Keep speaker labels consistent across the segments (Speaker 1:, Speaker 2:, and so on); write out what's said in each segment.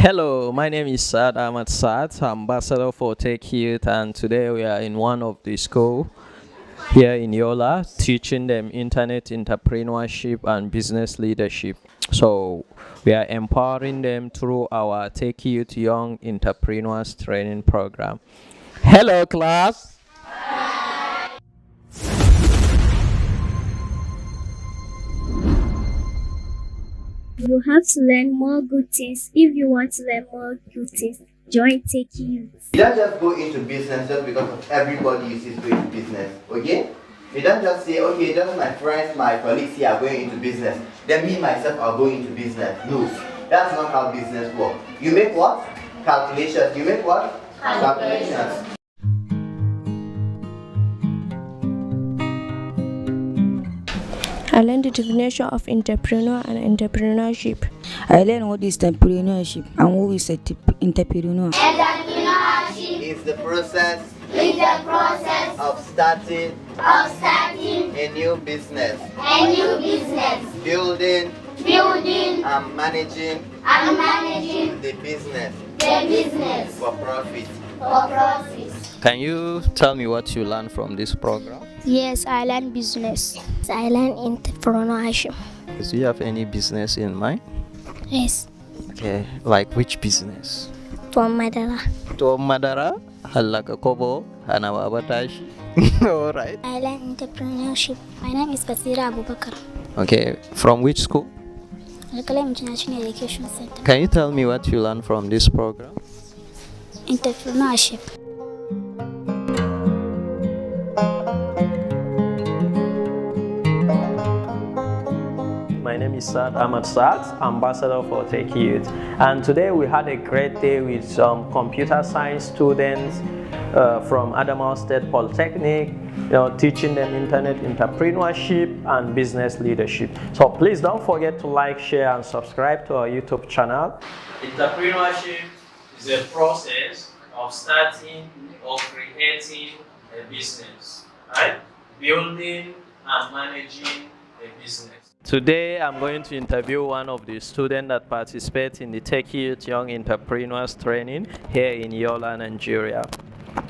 Speaker 1: Hello, my name is Saad Ahmad Saad, ambassador for Techie, and today we are in one of the school here in Yola, teaching them internet entrepreneurship and business leadership. So we are empowering them through our Techie Youth Young Entrepreneurs Training Program. Hello, class.
Speaker 2: You have to learn more good things. If you want to learn more good things, join Techie Youth.
Speaker 3: You don't just go into business just because of everybody you see doing business, okay? You don't just say, okay, just my friends, my colleagues here are going into business. Then me, myself, are going into business. No, that's not how business works. You make what? Calculations. You make what? Calculations.
Speaker 4: I learned the definition of entrepreneur and entrepreneurship.
Speaker 5: I learned what is entrepreneurship and what is entrepreneur.
Speaker 6: Entrepreneurship
Speaker 3: It's the process
Speaker 6: is the process
Speaker 3: of starting
Speaker 6: of starting
Speaker 3: a new business,
Speaker 6: a new business,
Speaker 3: building
Speaker 6: building
Speaker 3: and managing
Speaker 6: and managing
Speaker 3: the business
Speaker 6: the business
Speaker 3: for profit.
Speaker 6: for profit.
Speaker 1: Can you tell me what you learned from this program?
Speaker 2: Yes, I learn business. I learn entrepreneurship.
Speaker 1: Do you have any business in mind?
Speaker 2: Yes,
Speaker 1: Okay, like which business?
Speaker 2: from Madara.
Speaker 1: To Madara, Halaka Kobo, Hanawa Batash. All right.
Speaker 2: I learn entrepreneurship. My name is Basira Abubakar.
Speaker 1: Okay, from which school?
Speaker 2: Alkalam International Education Center.
Speaker 1: Can you tell me what you learned from this program?
Speaker 2: Entrepreneurship.
Speaker 1: My name is Saad Ahmad Saad, ambassador for Techie Youth. And today we had a great day with some computer science students from Adamawa State Polytechnic, teaching them internet entrepreneurship and business leadership. So please don't forget to like, share, and subscribe to our YouTube channel. Entrepreneurship is a process of starting or creating a business, right? Building and managing a business. Today, I'm going to interview one of the students that participate in the Techie Youth Young Entrepreneurs Training here in Yola, Nigeria.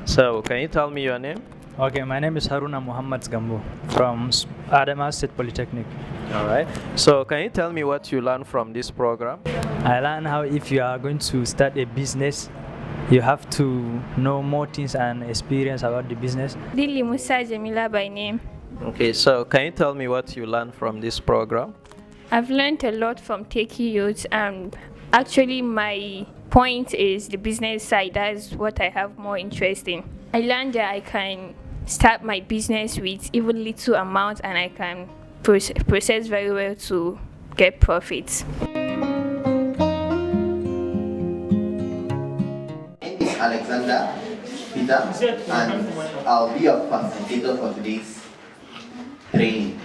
Speaker 1: So, can you tell me your name?
Speaker 7: Okay, my name is Haruna Muhammad Gambo from Adamawa State Polytechnic.
Speaker 1: All right. So, can you tell me what you learned from this program?
Speaker 7: I learned how if you are going to start a business, you have to know more things and experience about the business.
Speaker 4: Dili Musa Jamila by name.
Speaker 1: Okay, so can you tell me what you learned from this program?
Speaker 4: I've learned a lot from Techie Youth, and actually my point is the business side. That is what I have more interest in. I learned that I can start my business with even little amount, and I can process very well to get profits.
Speaker 3: My name is Alexander Peter, and I'll be your facilitator for today's training.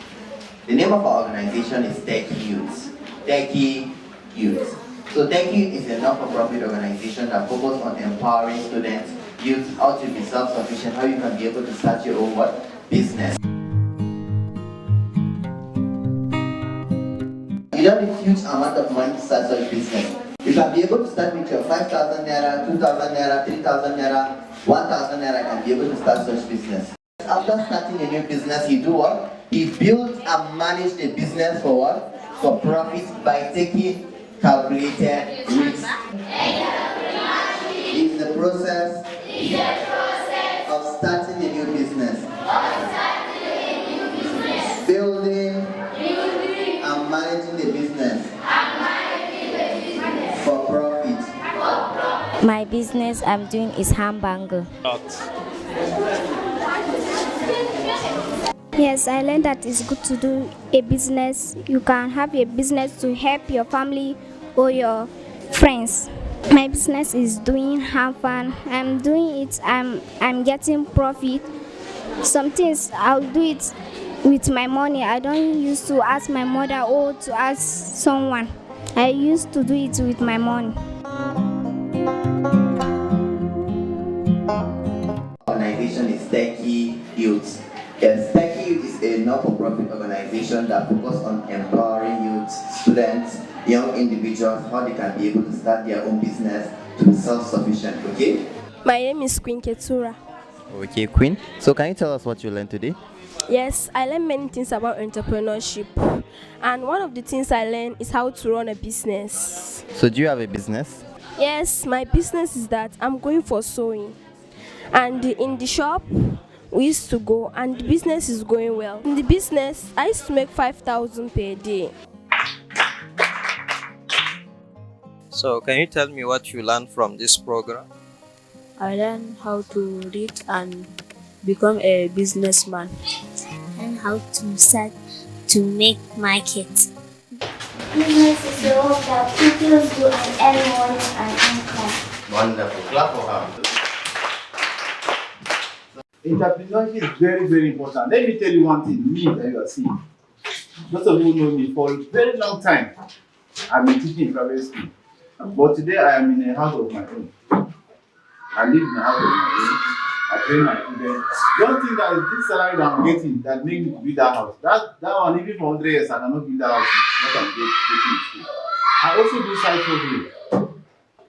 Speaker 3: The name of our organization is Techie Youth. Techie Youth. So Techie Youth is a not-for-profit organization that focuses on empowering students, youth, how to be self-sufficient, how you can be able to start your own business. You don't need huge amount of money to start such business. You can be able to start with your 5,000 naira, 2,000 naira, 3,000 naira, 1,000 naira, can be able to start such business. After starting a new business, you do what? You build and manage the business for what? For profit by taking calculated risks. It's the process of starting a new business. Building and managing the business for profit.
Speaker 8: My business I'm doing is hamburger.
Speaker 2: Yes, I learned that it's good to do a business. You can have a business to help your family or your friends. My business is doing fun. I'm doing it. I'm getting profit. Some things I'll do it with my money. I don't used to ask my mother or to ask someone. I used to do it with my money.
Speaker 3: Organization is Techie Youth. Yes, Techie Youth is a not-for-profit organization that focuses on empowering youth, students, young individuals how they can be able to start their own business to be self-sufficient, okay?
Speaker 9: My name is Queen Ketura.
Speaker 3: Okay, Queen. So can you tell us what you learned today?
Speaker 9: Yes, I learned many things about entrepreneurship. And one of the things I learned is how to run a business.
Speaker 3: So do you have a business?
Speaker 9: Yes, my business is that I'm going for sewing. And in the shop, we used to go and the business is going well. In the business, I used to make 5,000 per day.
Speaker 1: So, can you tell me what you learned from this program?
Speaker 10: I learned how to read and become a businessman.
Speaker 8: And how to start to make market.
Speaker 6: Business is the work that people do and earn money and income.
Speaker 3: Wonderful. Clap for her.
Speaker 11: Entrepreneurship is very, very important. Let me tell you one thing, me that you are seeing. Most of you know me for a very long time. I've been teaching in private school. But today I am in a house of my own. I live in a house of my own. I train my children. Don't think that this salary that I'm getting that makes me to build that house. That one, even for 100 years, I cannot build that house with what I'm getting in school. I also do side hustle.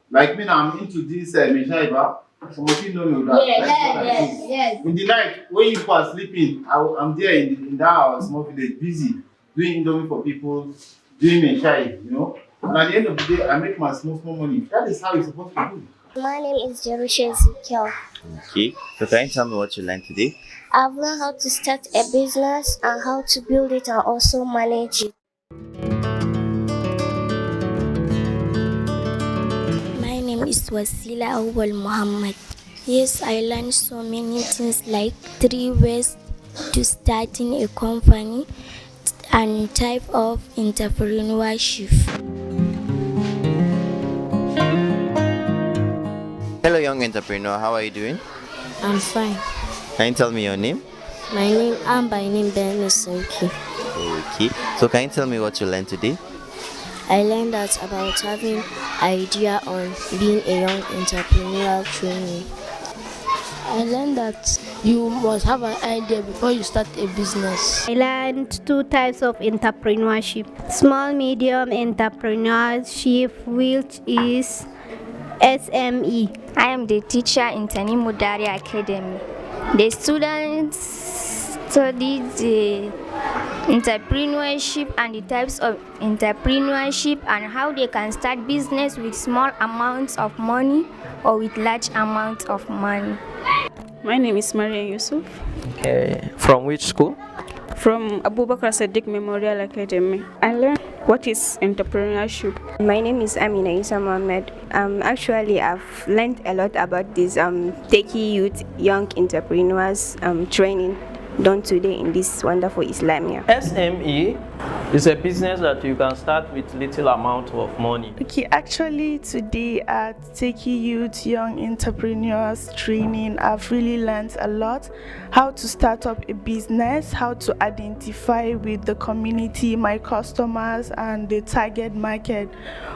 Speaker 11: Like me now, I'm into this Meshaiba. Some of you know me with that.
Speaker 6: Yes.
Speaker 11: In the night, when you are sleeping, I'm there in that small village, busy, doing indomie for people, doing Meshai, you know. And at the end of the day, I make my small money. That is how it's supposed to do.
Speaker 2: My name is Jerusha Ezekiel.
Speaker 3: Okay. So can you tell me what you learned today?
Speaker 2: I've learned how to start a business and how to build it and also manage it. My name is Wasila Awal Muhammad. Yes, I learned so many things like 3 ways to starting a company and type of entrepreneurship.
Speaker 3: Hello, young entrepreneur. How are you doing?
Speaker 8: I'm fine.
Speaker 3: Can you tell me your name?
Speaker 8: My name is Techie.
Speaker 3: Okay. So can you tell me what you learned today?
Speaker 8: I learned that about having idea on being a young entrepreneurial trainee.
Speaker 10: I learned that you must have an idea before you start a business.
Speaker 2: I learned 2 types of entrepreneurship. Small medium entrepreneurship, which is SME.
Speaker 4: I am the teacher in Tani Mudari Academy. The students study the entrepreneurship and the types of entrepreneurship and how they can start business with small amounts of money or with large amounts of money.
Speaker 12: My name is Maria Yusuf.
Speaker 1: Okay. From which school?
Speaker 12: From Abubakar Sadiq Memorial Academy. I learned what is entrepreneurship.
Speaker 13: My name is Amina Isa Mohammed. Actually, I've learned a lot about this Techie Youth Young Entrepreneurs training done today in this wonderful Islamia.
Speaker 1: SME is a business that you can start with little amount of money.
Speaker 14: Okay, actually today at Techie Youth Young Entrepreneurs Training, I've really learned a lot. How to start up a business, how to identify with the community, my customers and the target market,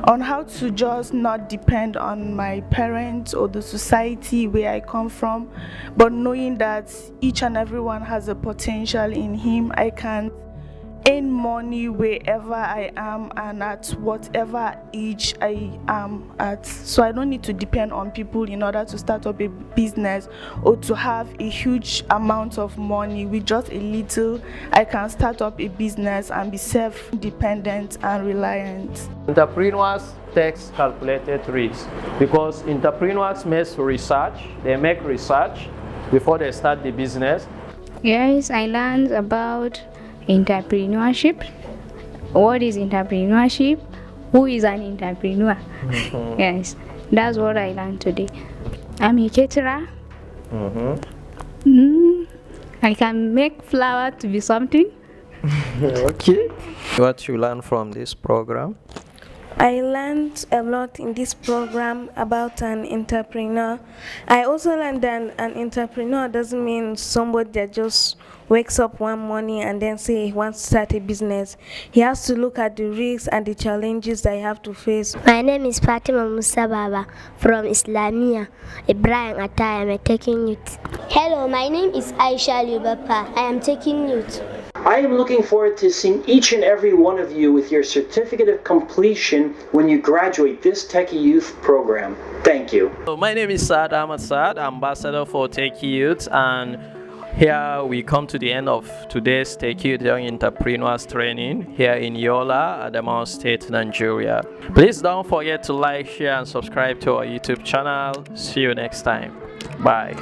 Speaker 14: on how to just not depend on my parents or the society where I come from, but knowing that each and everyone has a potential in him. I can earn money wherever I am and at whatever age I am at. So I don't need to depend on people in order to start up a business or to have a huge amount of money. With just a little, I can start up a business and be self-dependent and reliant.
Speaker 1: Entrepreneurs take calculated risks because entrepreneurs make research before they start the business.
Speaker 4: Yes, I learned about entrepreneurship. What is entrepreneurship? Who is an entrepreneur? Yes, that's what I learned today. I'm a caterer. I can make flour to be something.
Speaker 1: Okay. What you learn from this program?
Speaker 9: I learned a lot in this program about an entrepreneur. I also learned that an entrepreneur doesn't mean somebody that just wakes up one morning and then say he wants to start a business. He has to look at the risks and the challenges that he have to face.
Speaker 2: My name is Fatima Musababa from Islamia. Ibrahim Attai, I am taking youth.
Speaker 6: Hello, my name is Aisha Lubapa. I am taking youth.
Speaker 15: I am looking forward to seeing each and every one of you with your certificate of completion when you graduate this Techie Youth program. Thank you.
Speaker 1: So my name is Saad Ahmad Saad, Ambassador for Techie Youth, and here we come to the end of today's Techie Youth Young Entrepreneurs training here in Yola, Adamawa State, Nigeria. Please don't forget to like, share, and subscribe to our YouTube channel. See you next time. Bye.